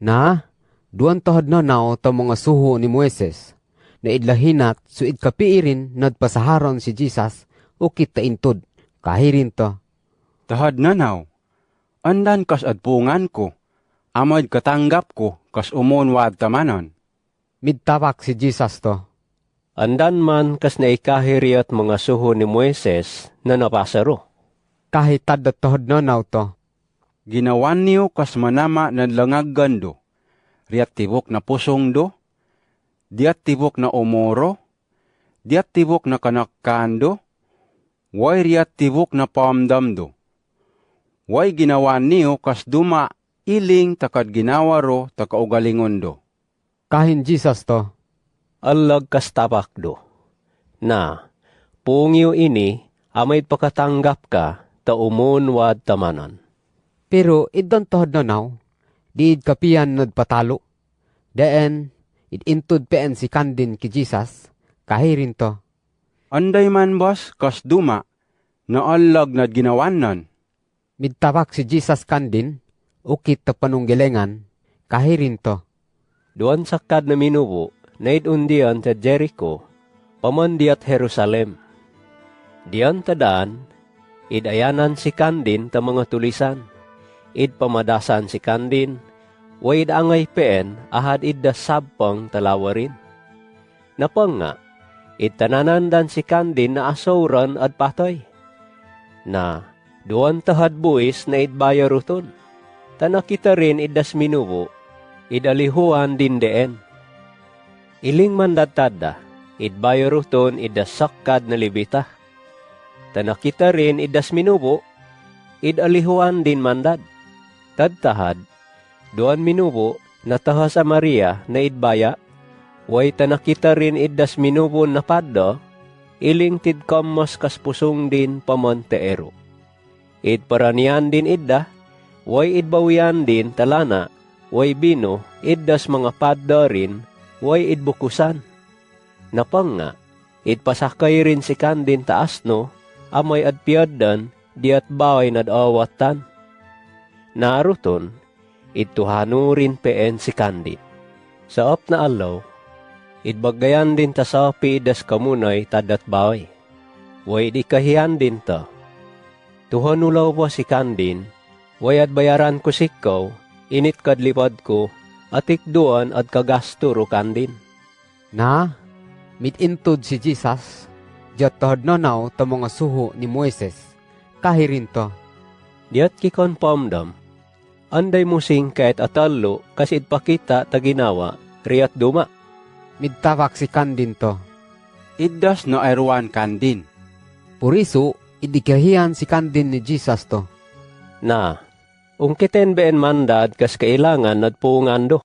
Na, duan tahad na nao ta mga suho ni Moises, na idlahinat so idkapiirin nadpasaharon si Jesus o kita intod, kahirin to. Tahad na naw, andan kas adpungan ko, amad katanggap ko kas umunwad tamanon. Midtabak si Jesus to. Andan man kas naikahiriat mga suho ni Moises na napasaro. Kahit tadat tahad na nao to. Ginawan niyo kas manama na langaggan do, riat tibok na pusong do, diat tibok na omoro, diat tibok na kanakando, way riat tibok na paamdam do. Way ginawan niyo kas duma iling takad ginawaro takaugalingon do. Kahin Jesus to. Alag kas tabak do. Na, pungyo ini, amay pakatanggap ka, ta umunwad tamanon. Pero idon tahad na nao, di idkapian nadpatalo. Daan, idintod peen si kandin ki Jesus, kahirin to. Anday man bas kas duma na alag na ginawanan. Midtabak si Jesus kandin, ukit ta panunggilengan, kahirin to. Duan sakad na minubo, na idundian sa Jericho, pamandiat Jerusalem. Diyan tadaan, idayanan si kandin ta mga tulisan. Id pamadasan si kandin, waid angay peen ahad idda sabpang talawarin. Napang nga, id tananandan si kandin na asawran at patoy. Na, duwan tahad buwis na idbayaruton. Tanakita rin iddas minubo, idalihuan din deen. Iling mandatada, idbayaruton iddas sakkad na libita. Tanakita rin iddas minubo, idalihuan din mandad. Tadtahad, doan minubo na taha sa Maria na idbaya, way tanakita rin iddas minubo na paddo, iling tidkamos kas pusong din pamonteero. Id paranian din idda, way idbawian din talana, way bino, iddas mga paddo rin, way idbukusan. Napang nga, idpasakay rin si kandin taasno, amay adpiadan, diat baway nadawatan. Naruton, ituhano rin peen si kandin. Sa op na alaw, idbagayan din ta sa pidas kamunay tadat baway. Way di kahiyan din ta. Tuhanulaw po si kandin, way at bayaran ko sikaw, init kadlipad ko, atik duan at kagasturo kandin. Na, mitintod si Jesus, jat tahad na nao ta mga suho ni Moises, kahirin to. Diat kikon paamdam, anday musing kahit atalo kasi idpakita ta ginawa, riat duma. Midtabak si kandin to. Iddas na ayruan kandin. Puriso, idikahiyan si kandin ni Jesus to. Na, ungkiten been mandad kas kailangan nadpungan do.